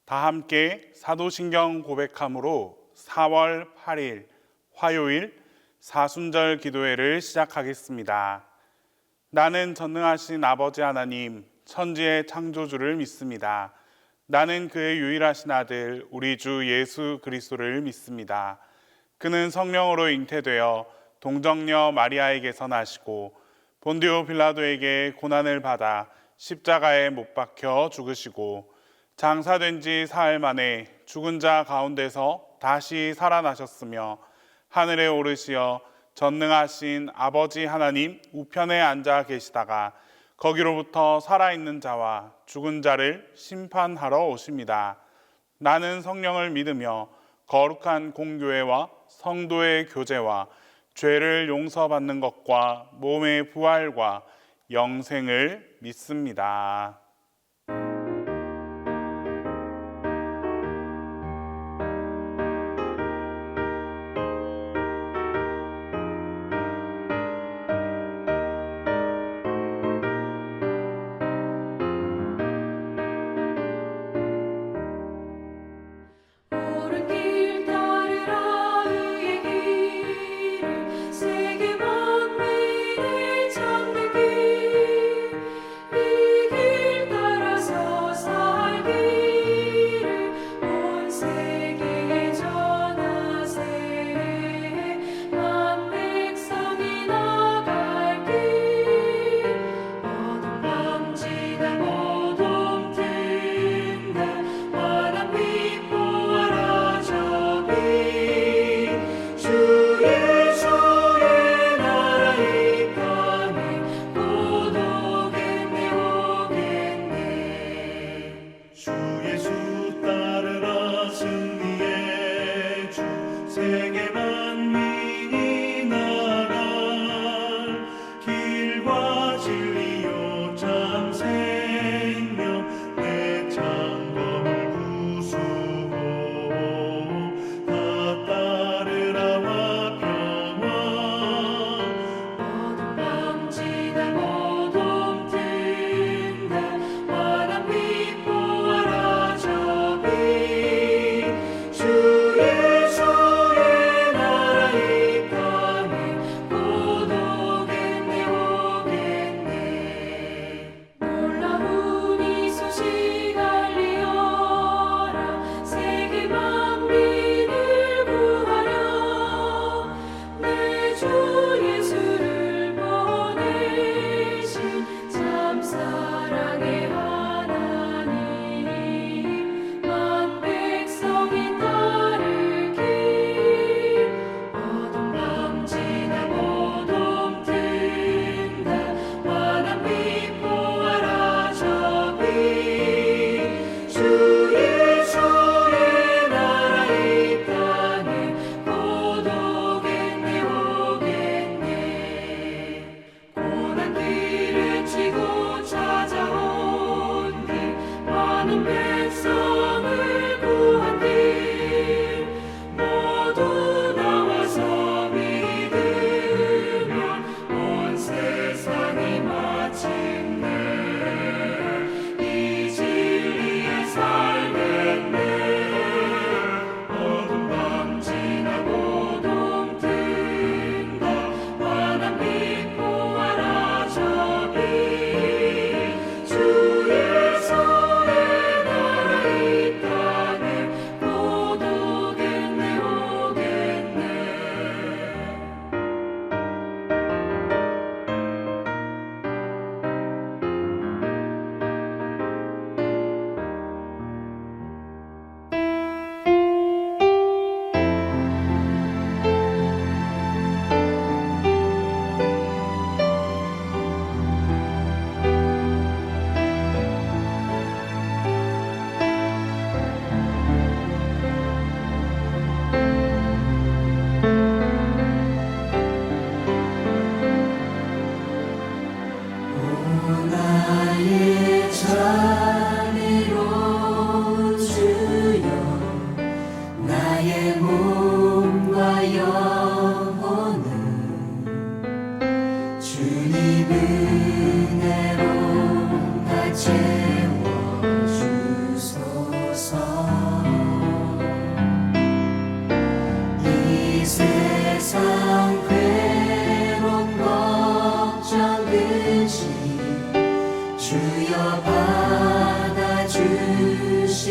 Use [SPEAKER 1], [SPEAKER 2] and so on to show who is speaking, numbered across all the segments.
[SPEAKER 1] 다 함께 사도신경 고백함으로 4월 8일 화요일 사순절 기도회를 시작하겠습니다. 나는 전능하신 아버지 하나님, 천지의 창조주를 믿습니다. 나는 그의 유일하신 아들, 우리 주 예수 그리스도를 믿습니다. 그는 성령으로 잉태되어 동정녀 마리아에게서 나시고 본디오 빌라도에게 고난을 받아 십자가에 못 박혀 죽으시고 장사된 지 사흘 만에 죽은 자 가운데서 다시 살아나셨으며 하늘에 오르시어 전능하신 아버지 하나님 우편에 앉아 계시다가 거기로부터 살아있는 자와 죽은 자를 심판하러 오십니다. 나는 성령을 믿으며 거룩한 공교회와 성도의 교제와 죄를 용서받는 것과 몸의 부활과 영생을 믿습니다.
[SPEAKER 2] 옳은 길 따르라 의의 길을 세계 만민을 찾는 길 이 길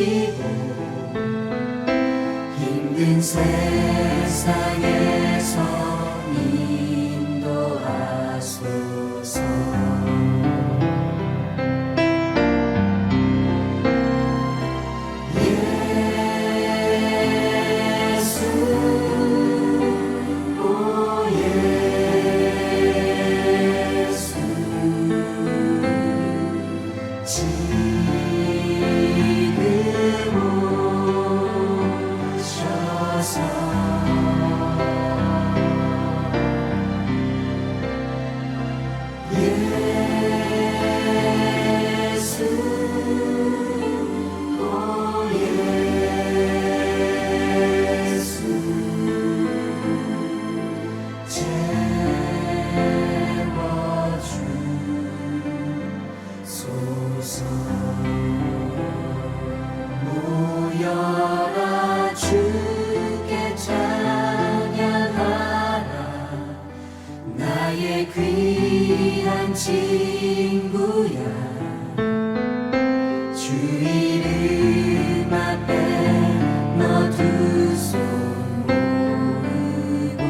[SPEAKER 3] 주시고 힘든 세상에서 인도하소서. 모여라 주께 찬양하라. 나의 귀한 친구야, 주 이름 앞에 너 두 손 모으고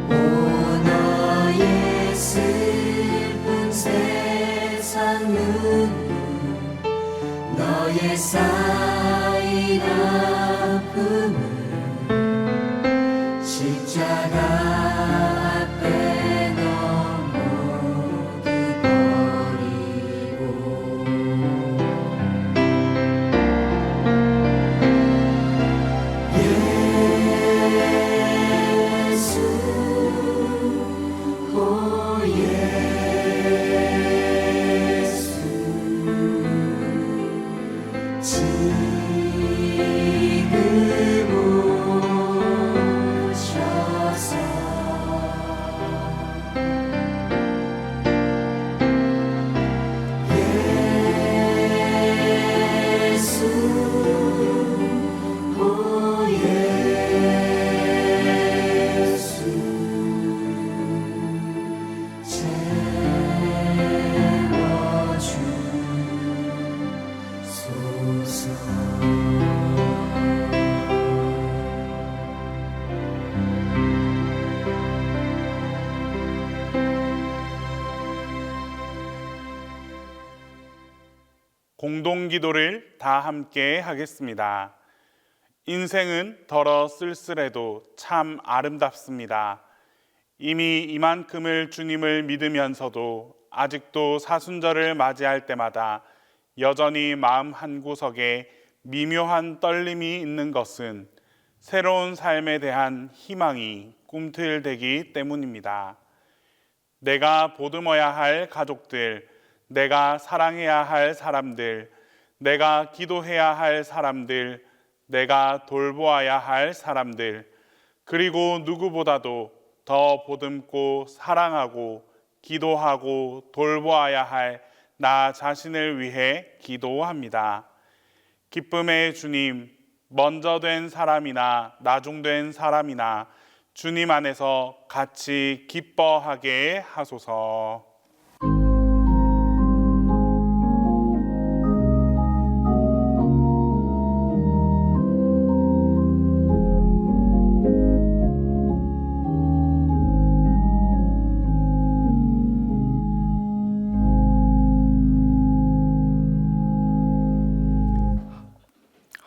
[SPEAKER 3] 오 너의 슬픈 세상 눈물, 너의 쌓인 아픔을 십자가 앞에 너 모두 버리고 예수, 오 예수, 지금 오셔서 예수, 오 예수, 채워주소서.
[SPEAKER 1] 공동기도를 다 함께 하겠습니다. 인생은 더러 쓸쓸해도 참 아름답습니다. 이미 이만큼을 주님을 믿으면서도 아직도 사순절을 맞이할 때마다 여전히 마음 한구석에 미묘한 떨림이 있는 것은 새로운 삶에 대한 희망이 꿈틀대기 때문입니다. 내가 보듬어야 할 가족들, 내가 사랑해야 할 사람들, 내가 기도해야 할 사람들, 내가 돌보아야 할 사람들, 그리고 누구보다도 더 보듬고 사랑하고 기도하고 돌보아야 할 나 자신을 위해 기도합니다. 기쁨의 주님, 먼저 된 사람이나 나중된 사람이나 주님 안에서 같이 기뻐하게 하소서.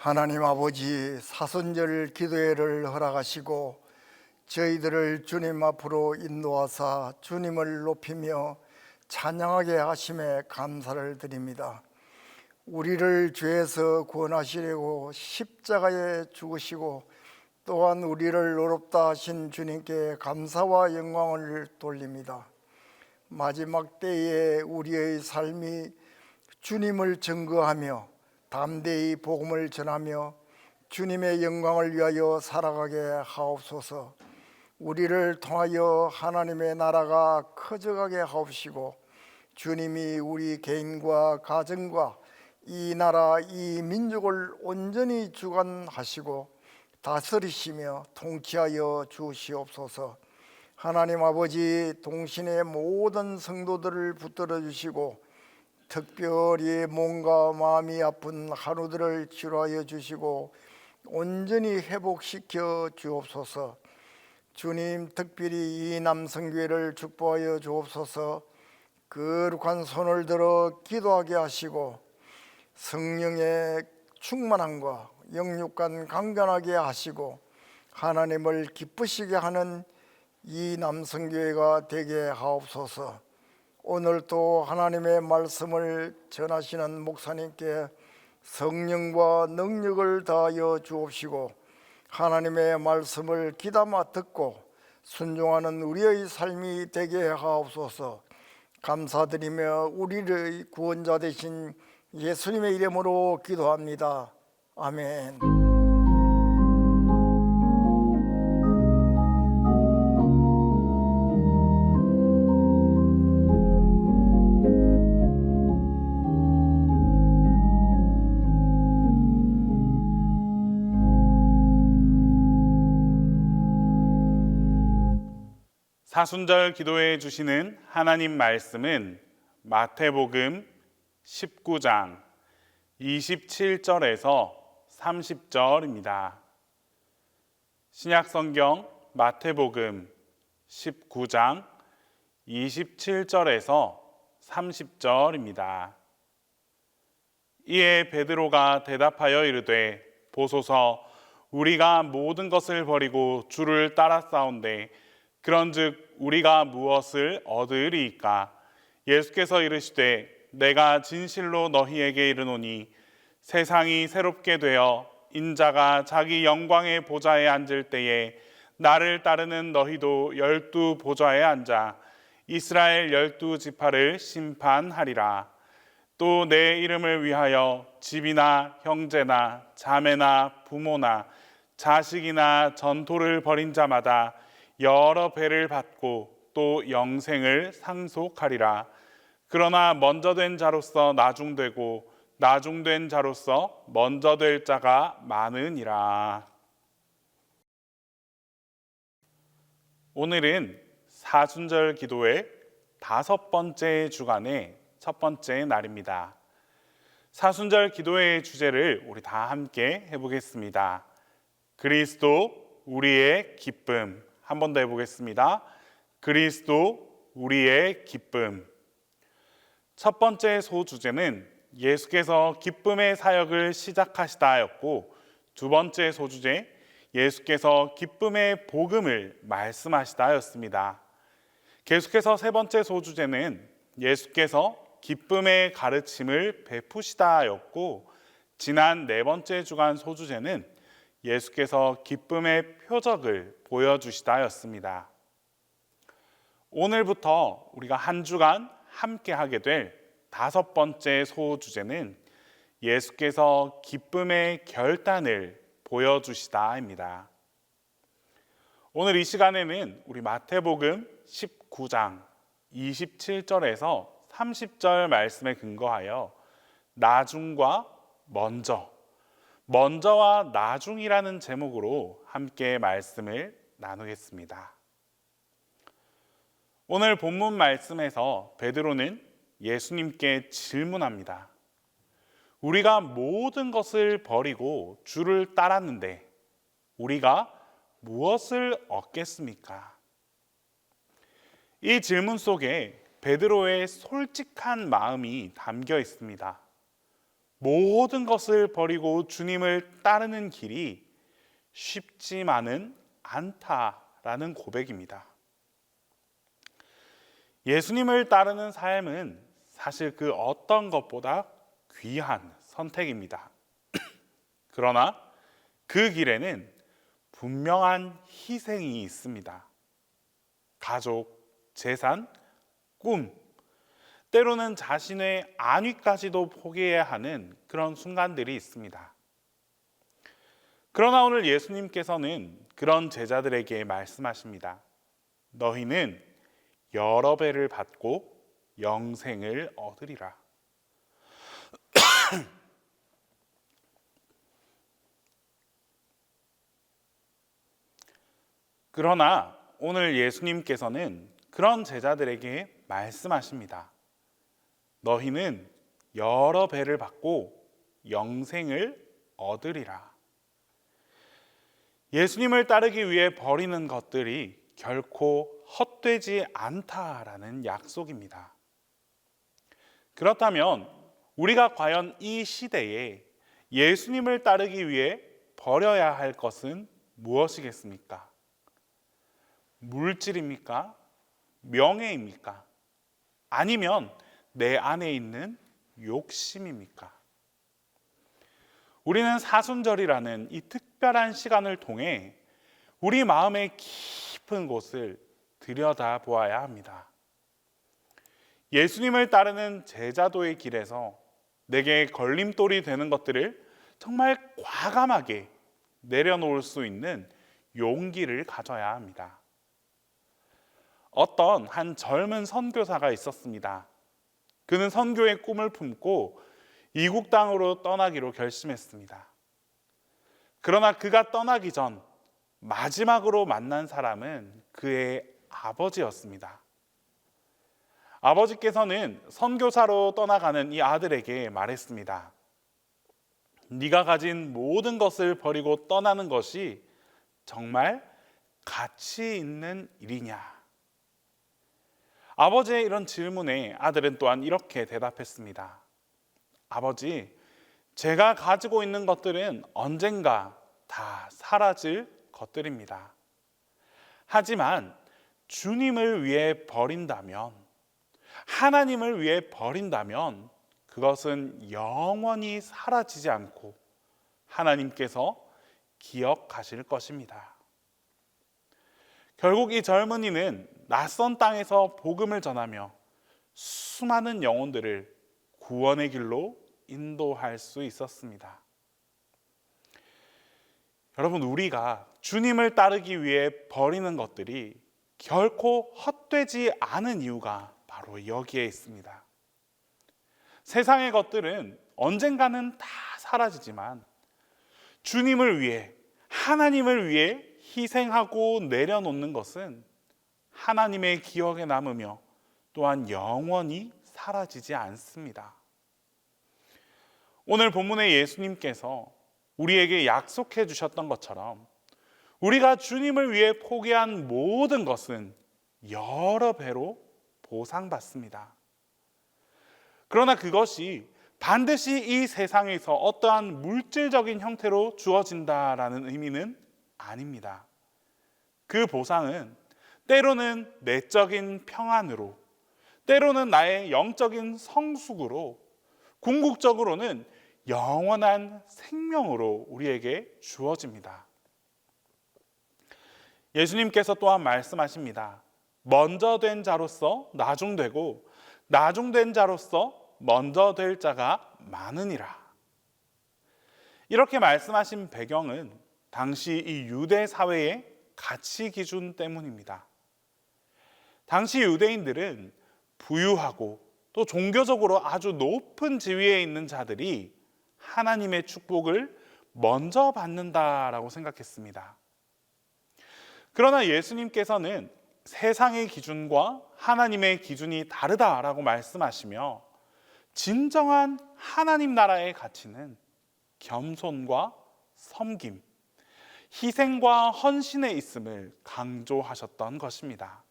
[SPEAKER 4] 하나님 아버지, 사순절 기도회를 허락하시고 저희들을 주님 앞으로 인도하사 주님을 높이며 찬양하게 하심에 감사를 드립니다. 우리를 죄에서 구원하시려고 십자가에 죽으시고 또한 우리를 의롭다 하신 주님께 감사와 영광을 돌립니다. 마지막 때에 우리의 삶이 주님을 증거하며 담대히 복음을 전하며 주님의 영광을 위하여 살아가게 하옵소서. 우리를 통하여 하나님의 나라가 커져가게 하옵시고 주님이 우리 개인과 가정과 이 나라 이 민족을 온전히 주관하시고 다스리시며 통치하여 주시옵소서. 하나님 아버지, 동신의 모든 성도들을 붙들어 주시고 특별히 몸과 마음이 아픈 하루들을 치료하여 주시고 온전히 회복시켜 주옵소서. 주님, 특별히 이 남성교회를 축복하여 주옵소서. 거룩한 손을 들어 기도하게 하시고 성령의 충만함과 영육간 강건하게 하시고 하나님을 기쁘시게 하는 이 남성교회가 되게 하옵소서. 오늘 또 하나님의 말씀을 전하시는 목사님께 성령과 능력을 다하여 주옵시고 하나님의 말씀을 귀담아 듣고 순종하는 우리의 삶이 되게 하옵소서. 감사드리며 우리의 구원자 되신 예수님의 이름으로 기도합니다. 아멘.
[SPEAKER 1] 사순절 기도해 주시는 하나님 말씀은 마태복음 19장 27절에서 30절입니다. 신약성경 마태복음 19장 27절에서 30절입니다. 이에 베드로가 대답하여 이르되 보소서 우리가 모든 것을 버리고 주를 따랐사온데 그런즉 우리가 무엇을 얻으리이까? 예수께서 이르시되 내가 진실로 너희에게 이르노니 세상이 새롭게 되어 인자가 자기 영광의 보좌에 앉을 때에 나를 따르는 너희도 12 보좌에 앉아 이스라엘 12 지파를 심판하리라. 또 내 이름을 위하여 집이나 형제나 자매나 부모나 자식이나 전토를 벌인 자마다 여러 배를 받고 또 영생을 상속하리라. 그러나 먼저 된 자로서 나중되고 나중된 자로서 먼저 될 자가 많으니라. 오늘은 사순절 기도의 5번째 주간의 첫 번째 날입니다. 사순절 기도의 주제를 우리 다 함께 해보겠습니다. 그리스도 우리의 기쁨. 한 번 더 해보겠습니다. 그리스도 우리의 기쁨. 첫 번째 소주제는 예수께서 기쁨의 사역을 시작하시다였고, 두 번째 소주제 예수께서 기쁨의 복음을 말씀하시다였습니다. 계속해서 세 번째 소주제는 예수께서 기쁨의 가르침을 베푸시다였고, 지난 네 번째 주간 소주제는 예수께서 기쁨의 표적을 보여주시다였습니다. 오늘부터 우리가 한 주간 함께 하게 될 5번째 소주제는 예수께서 기쁨의 결단을 보여주시다입니다. 오늘 이 시간에는 우리 마태복음 19장 27절에서 30절 말씀에 근거하여 나중과 먼저와 나중이라는 제목으로 함께 말씀을 나누겠습니다. 오늘 본문 말씀에서 베드로는 예수님께 질문합니다. 우리가 모든 것을 버리고 주를 따랐는데 우리가 무엇을 얻겠습니까? 이 질문 속에 베드로의 솔직한 마음이 담겨 있습니다. 모든 것을 버리고 주님을 따르는 길이 쉽지만은 않다라는 고백입니다. 예수님을 따르는 삶은 사실 그 어떤 것보다 귀한 선택입니다. 그러나 그 길에는 분명한 희생이 있습니다. 가족, 재산, 꿈, 때로는 자신의 안위까지도 포기해야 하는 그런 순간들이 있습니다. 그러나 오늘 예수님께서는 그런 제자들에게 말씀하십니다. 너희는 여러 배를 받고 영생을 얻으리라. 그러나 오늘 예수님께서는 그런 제자들에게 말씀하십니다. 너희는 여러 배를 받고 영생을 얻으리라. 예수님을 따르기 위해 버리는 것들이 결코 헛되지 않다라는 약속입니다. 그렇다면 우리가 과연 이 시대에 예수님을 따르기 위해 버려야 할 것은 무엇이겠습니까? 물질입니까? 명예입니까? 아니면 내 안에 있는 욕심입니까? 우리는 사순절이라는 이 특별한 시간을 통해 우리 마음의 깊은 곳을 들여다보아야 합니다. 예수님을 따르는 제자도의 길에서 내게 걸림돌이 되는 것들을 정말 과감하게 내려놓을 수 있는 용기를 가져야 합니다. 어떤 한 젊은 선교사가 있었습니다. 그는 선교의 꿈을 품고 이국 땅으로 떠나기로 결심했습니다. 그러나 그가 떠나기 전 마지막으로 만난 사람은 그의 아버지였습니다. 아버지께서는 선교사로 떠나가는 이 아들에게 말했습니다. 네가 가진 모든 것을 버리고 떠나는 것이 정말 가치 있는 일이냐? 아버지의 이런 질문에 아들은 또한 이렇게 대답했습니다. 아버지, 제가 가지고 있는 것들은 언젠가 다 사라질 것들입니다. 하지만 주님을 위해 버린다면, 하나님을 위해 버린다면 그것은 영원히 사라지지 않고 하나님께서 기억하실 것입니다. 결국 이 젊은이는 낯선 땅에서 복음을 전하며 수많은 영혼들을 구원의 길로 인도할 수 있었습니다. 여러분, 우리가 주님을 따르기 위해 버리는 것들이 결코 헛되지 않은 이유가 바로 여기에 있습니다. 세상의 것들은 언젠가는 다 사라지지만 주님을 위해, 하나님을 위해 희생하고 내려놓는 것은 하나님의 기억에 남으며 또한 영원히 사라지지 않습니다. 오늘 본문의 예수님께서 우리에게 약속해 주셨던 것처럼 우리가 주님을 위해 포기한 모든 것은 여러 배로 보상받습니다. 그러나 그것이 반드시 이 세상에서 어떠한 물질적인 형태로 주어진다라는 의미는 아닙니다. 그 보상은 때로는 내적인 평안으로, 때로는 나의 영적인 성숙으로, 궁극적으로는 영원한 생명으로 우리에게 주어집니다. 예수님께서 또한 말씀하십니다. 먼저 된 자로서 나중되고 나중된 자로서 먼저 될 자가 많으니라. 이렇게 말씀하신 배경은 당시 이 유대 사회의 가치 기준 때문입니다. 당시 유대인들은 부유하고 또 종교적으로 아주 높은 지위에 있는 자들이 하나님의 축복을 먼저 받는다라고 생각했습니다. 그러나 예수님께서는 세상의 기준과 하나님의 기준이 다르다라고 말씀하시며 진정한 하나님 나라의 가치는 겸손과 섬김, 희생과 헌신에 있음을 강조하셨던 것입니다.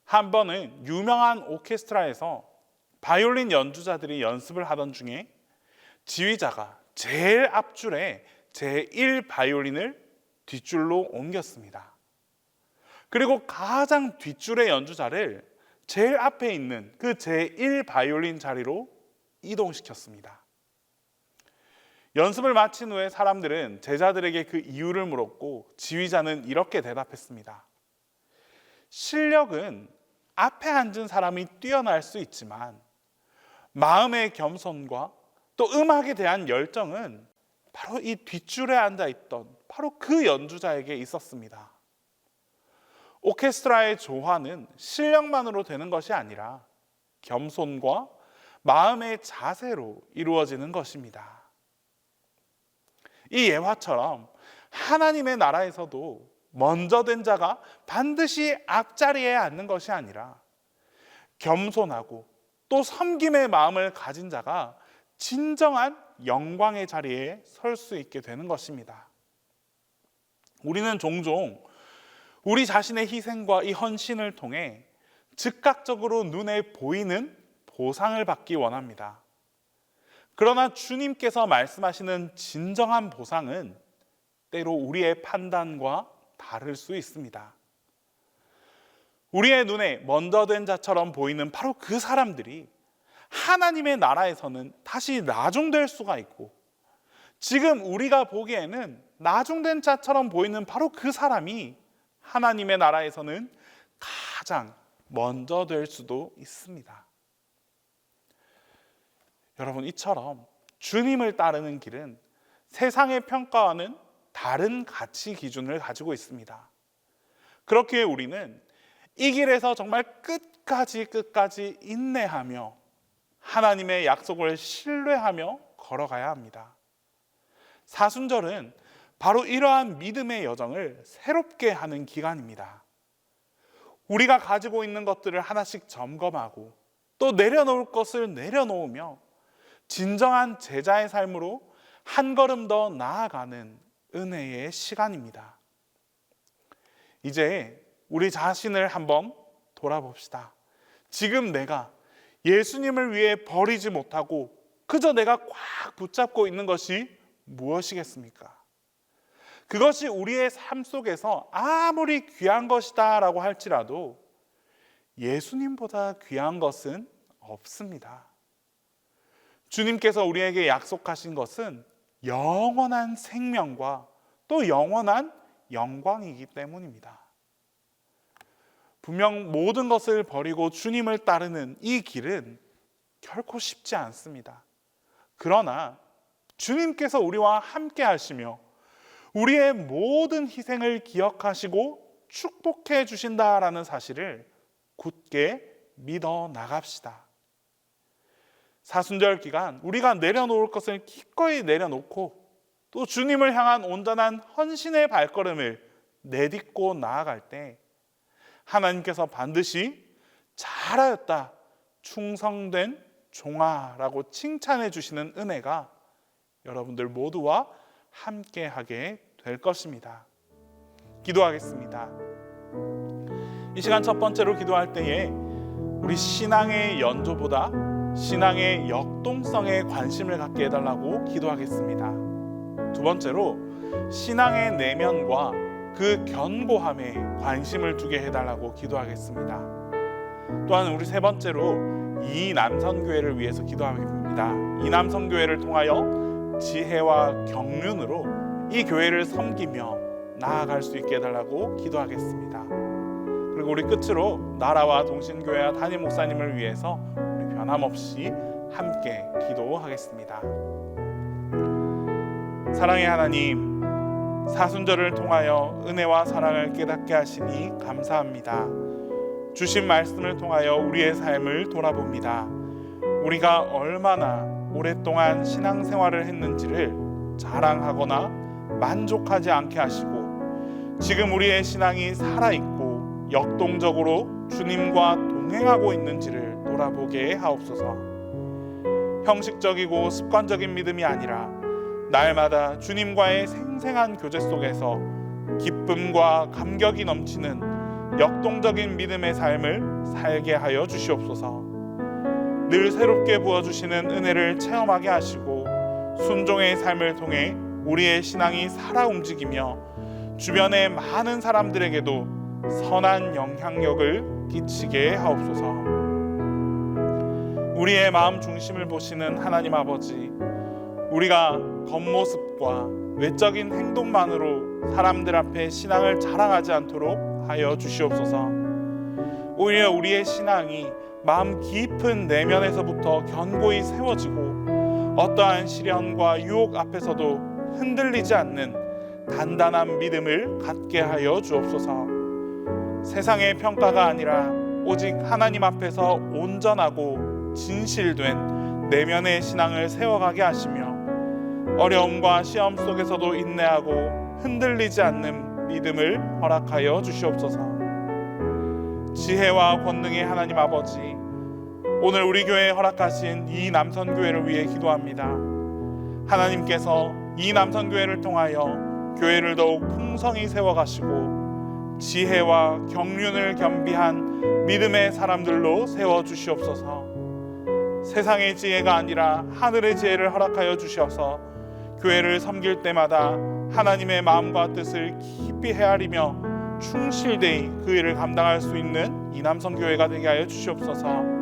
[SPEAKER 1] 한 번은 유명한 오케스트라에서 바이올린 연주자들이 연습을 하던 중에 지휘자가 제일 앞줄에 제1 바이올린을 뒷줄로 옮겼습니다. 그리고 가장 뒷줄의 연주자를 제일 앞에 있는 그 제1 바이올린 자리로 이동시켰습니다. 연습을 마친 후에 사람들은 제자들에게 그 이유를 물었고 지휘자는 이렇게 대답했습니다. 실력은 앞에 앉은 사람이 뛰어날 수 있지만 마음의 겸손과 또 음악에 대한 열정은 바로 이 뒷줄에 앉아있던 바로 그 연주자에게 있었습니다. 오케스트라의 조화는 실력만으로 되는 것이 아니라 겸손과 마음의 자세로 이루어지는 것입니다. 이 예화처럼 하나님의 나라에서도 먼저 된 자가 반드시 앞자리에 앉는 것이 아니라 겸손하고 또 섬김의 마음을 가진 자가 진정한 영광의 자리에 설 수 있게 되는 것입니다. 우리는 종종 우리 자신의 희생과 이 헌신을 통해 즉각적으로 눈에 보이는 보상을 받기 원합니다. 그러나 주님께서 말씀하시는 진정한 보상은 때로 우리의 판단과 다를 수 있습니다. 우리의 눈에 먼저 된 자처럼 보이는 바로 그 사람들이 하나님의 나라에서는 다시 나중될 수가 있고, 지금 우리가 보기에는 나중된 자처럼 보이는 바로 그 사람이 하나님의 나라에서는 가장 먼저 될 수도 있습니다. 여러분, 이처럼 주님을 따르는 길은 세상의 평가와는 다른 가치 기준을 가지고 있습니다. 그렇기에 우리는 이 길에서 정말 끝까지 인내하며 하나님의 약속을 신뢰하며 걸어가야 합니다. 사순절은 바로 이러한 믿음의 여정을 새롭게 하는 기간입니다. 우리가 가지고 있는 것들을 하나씩 점검하고 또 내려놓을 것을 내려놓으며 진정한 제자의 삶으로 한 걸음 더 나아가는 은혜의 시간입니다. 이제 우리 자신을 한번 돌아봅시다. 지금 내가 예수님을 위해 버리지 못하고 그저 내가 꽉 붙잡고 있는 것이 무엇이겠습니까? 그것이 우리의 삶 속에서 아무리 귀한 것이다 라고 할지라도 예수님보다 귀한 것은 없습니다. 주님께서 우리에게 약속하신 것은 영원한 생명과 또 영원한 영광이기 때문입니다. 분명 모든 것을 버리고 주님을 따르는 이 길은 결코 쉽지 않습니다. 그러나 주님께서 우리와 함께 하시며 우리의 모든 희생을 기억하시고 축복해 주신다라는 사실을 굳게 믿어 나갑시다. 사순절 기간 우리가 내려놓을 것을 기꺼이 내려놓고 또 주님을 향한 온전한 헌신의 발걸음을 내딛고 나아갈 때 하나님께서 반드시 잘하였다, 충성된 종아라고 칭찬해 주시는 은혜가 여러분들 모두와 함께하게 될 것입니다. 기도하겠습니다. 이 시간 첫 번째로 기도할 때에 우리 신앙의 연조보다 신앙의 역동성에 관심을 갖게 해달라고 기도하겠습니다. 두 번째로 신앙의 내면과 그 견고함에 관심을 두게 해달라고 기도하겠습니다. 또한 우리 세 번째로 이남선교회를 위해서 기도하겠습니다. 이남선교회를 통하여 지혜와 경륜으로 이 교회를 섬기며 나아갈 수 있게 해달라고 기도하겠습니다. 그리고 우리 끝으로 나라와 동신교회와 담임 목사님을 위해서 우리 변함없이 함께 기도하겠습니다. 사랑의 하나님, 사순절을 통하여 은혜와 사랑을 깨닫게 하시니 감사합니다. 주신 말씀을 통하여 우리의 삶을 돌아봅니다. 우리가 얼마나 오랫동안 신앙생활을 했는지를 자랑하거나 만족하지 않게 하시고 지금 우리의 신앙이 살아있고 역동적으로 주님과 동행하고 있는지를 돌아보게 하옵소서. 형식적이고 습관적인 믿음이 아니라 날마다 주님과의 생생한 교제 속에서 기쁨과 감격이 넘치는 역동적인 믿음의 삶을 살게 하여 주시옵소서. 늘 새롭게 부어주시는 은혜를 체험하게 하시고 순종의 삶을 통해 우리의 신앙이 살아 움직이며 주변의 많은 사람들에게도 선한 영향력을 끼치게 하옵소서. 우리의 마음 중심을 보시는 하나님 아버지, 우리가 겉모습과 외적인 행동만으로 사람들 앞에 신앙을 자랑하지 않도록 하여 주시옵소서. 오히려 우리의 신앙이 마음 깊은 내면에서부터 견고히 세워지고 어떠한 시련과 유혹 앞에서도 흔들리지 않는 단단한 믿음을 갖게 하여 주옵소서. 세상의 평가가 아니라 오직 하나님 앞에서 온전하고 진실된 내면의 신앙을 세워가게 하시며 어려움과 시험 속에서도 인내하고 흔들리지 않는 믿음을 허락하여 주시옵소서. 지혜와 권능의 하나님 아버지, 오늘 우리 교회에 허락하신 이 남선교회를 위해 기도합니다. 하나님께서 이 남선교회를 통하여 교회를 더욱 풍성히 세워가시고 지혜와 경륜을 겸비한 믿음의 사람들로 세워주시옵소서. 세상의 지혜가 아니라 하늘의 지혜를 허락하여 주셔서 교회를 섬길 때마다 하나님의 마음과 뜻을 깊이 헤아리며 충실되이 그 일을 감당할 수 있는 이 남선교회가 되게 하여 주시옵소서.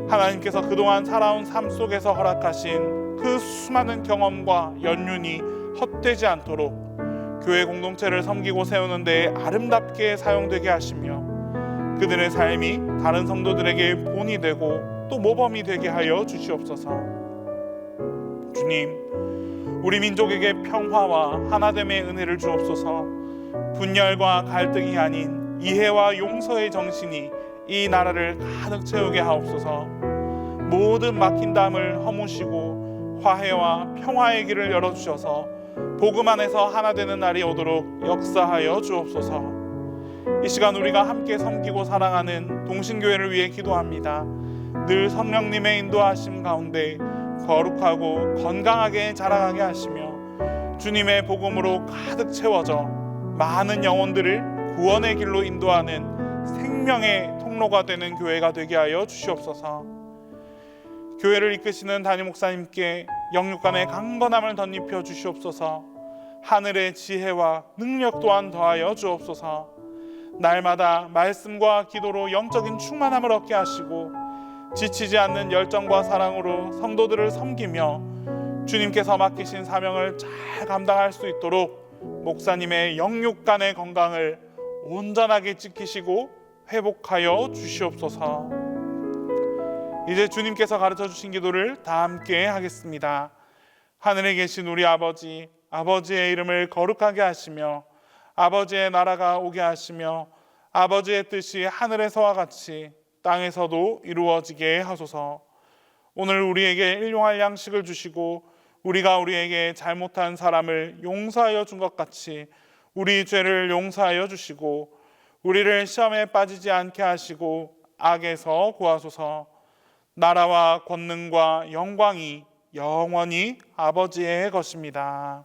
[SPEAKER 1] 하나님께서 그동안 살아온 삶 속에서 허락하신 그 수많은 경험과 연륜이 헛되지 않도록 교회 공동체를 섬기고 세우는 데에 아름답게 사용되게 하시며 그들의 삶이 다른 성도들에게 본이 되고 또 모범이 되게 하여 주시옵소서. 주님, 우리 민족에게 평화와 하나됨의 은혜를 주옵소서. 분열과 갈등이 아닌 이해와 용서의 정신이 이 나라를 가득 채우게 하옵소서. 모든 막힌 담을 허무시고 화해와 평화의 길을 열어주셔서 복음 안에서 하나 되는 날이 오도록 역사하여 주옵소서. 이 시간 우리가 함께 섬기고 사랑하는 동신교회를 위해 기도합니다. 늘 성령님의 인도하심 가운데 거룩하고 건강하게 자라가게 하시며 주님의 복음으로 가득 채워져 많은 영혼들을 구원의 길로 인도하는 생명의 통로가 되는 교회가 되게 하여 주시옵소서. 교회를 이끄시는 담임 목사님께 영육간의 강건함을 덧입혀 주시옵소서. 하늘의 지혜와 능력 또한 더하여 주옵소서. 날마다 말씀과 기도로 영적인 충만함을 얻게 하시고 지치지 않는 열정과 사랑으로 성도들을 섬기며 주님께서 맡기신 사명을 잘 감당할 수 있도록 목사님의 영육간의 건강을 온전하게 지키시고 회복하여 주시옵소서. 이제 주님께서 가르쳐 주신 기도를 다 함께 하겠습니다. 하늘에 계신 우리 아버지, 아버지의 이름을 거룩하게 하시며 아버지의 나라가 오게 하시며 아버지의 뜻이 하늘에서와 같이 땅에서도 이루어지게 하소서. 오늘 우리에게 일용할 양식을 주시고 우리가 우리에게 잘못한 사람을 용서하여 준 것 같이 우리 죄를 용서하여 주시고 우리를 시험에 빠지지 않게 하시고 악에서 구하소서. 나라와 권능과 영광이 영원히 아버지의 것입니다.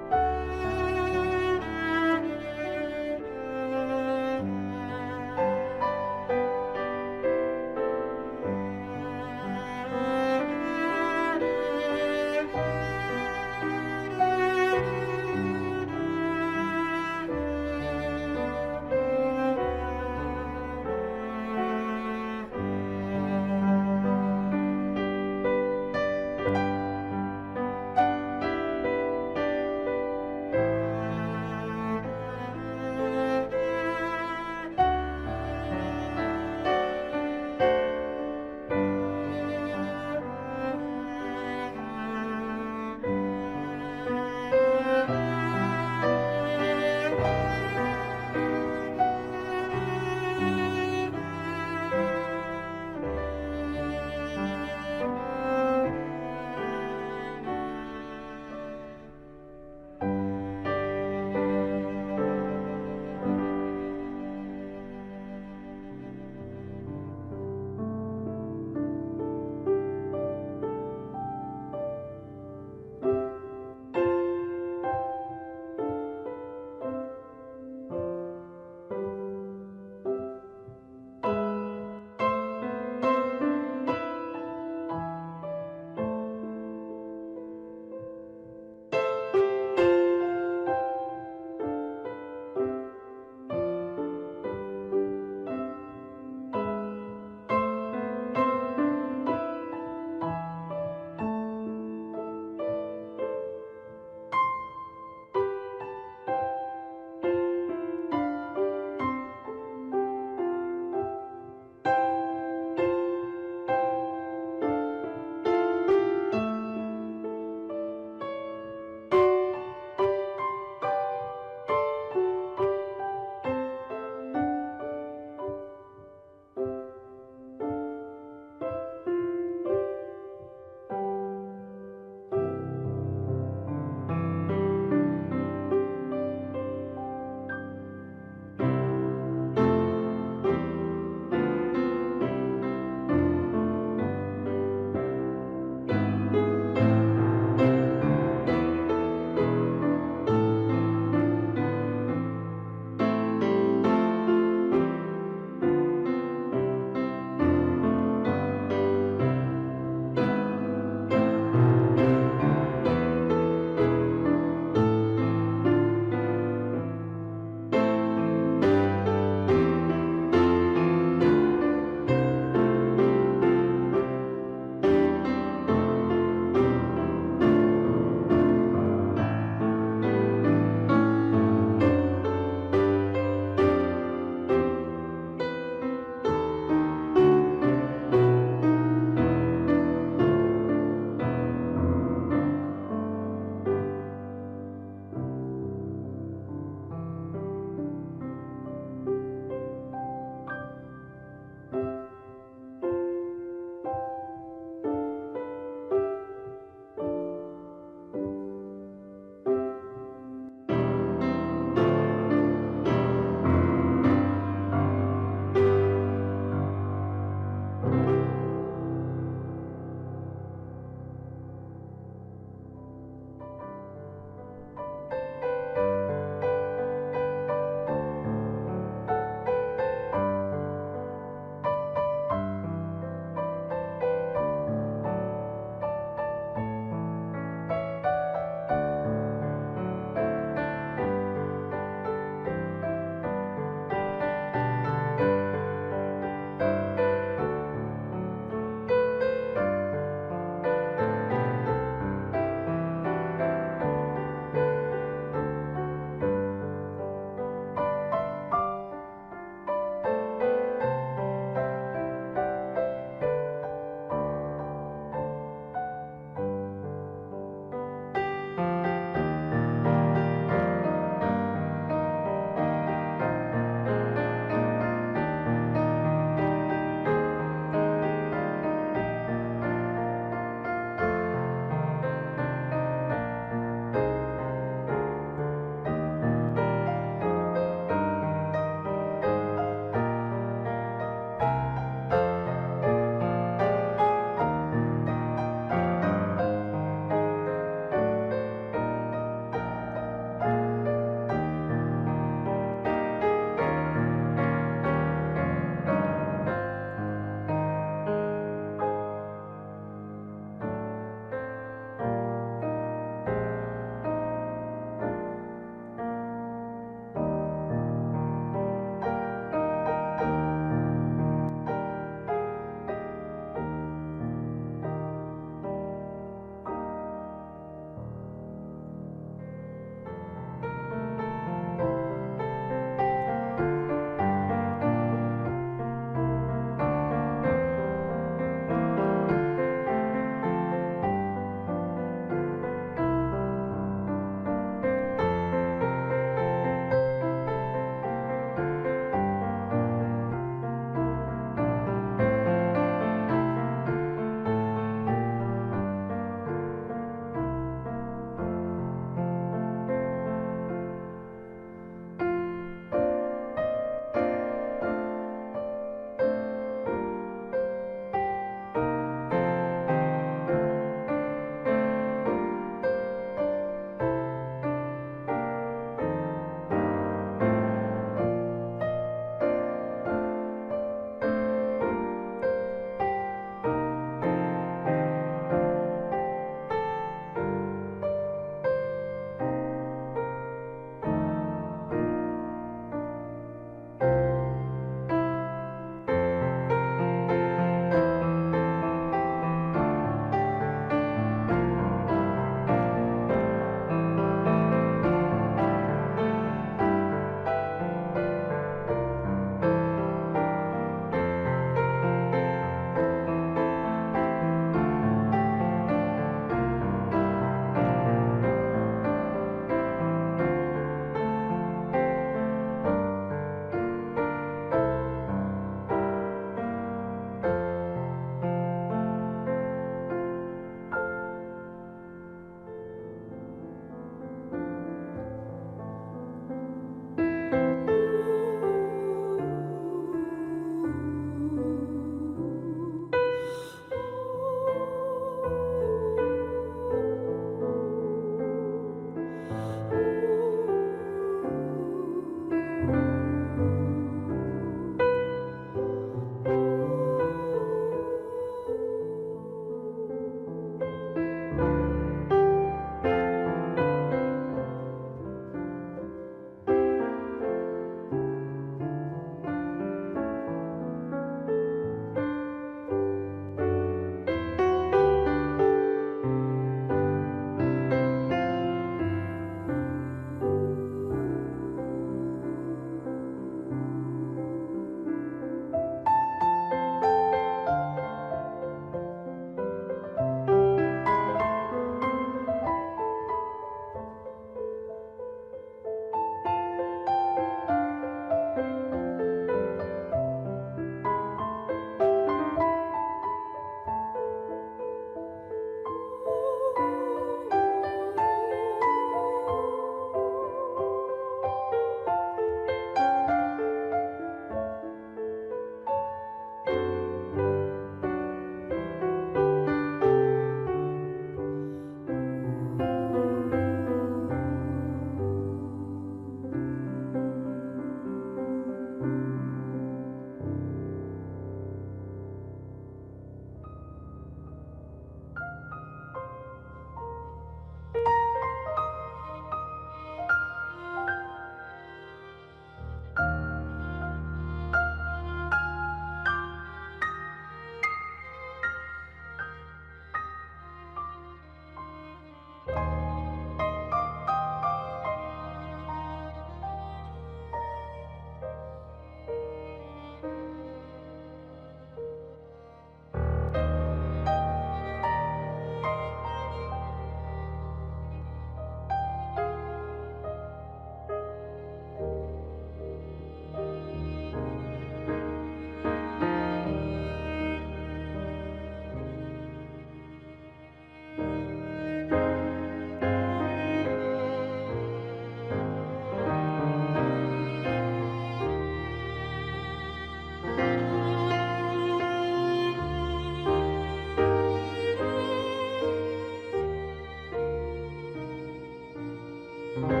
[SPEAKER 3] 주옵소서.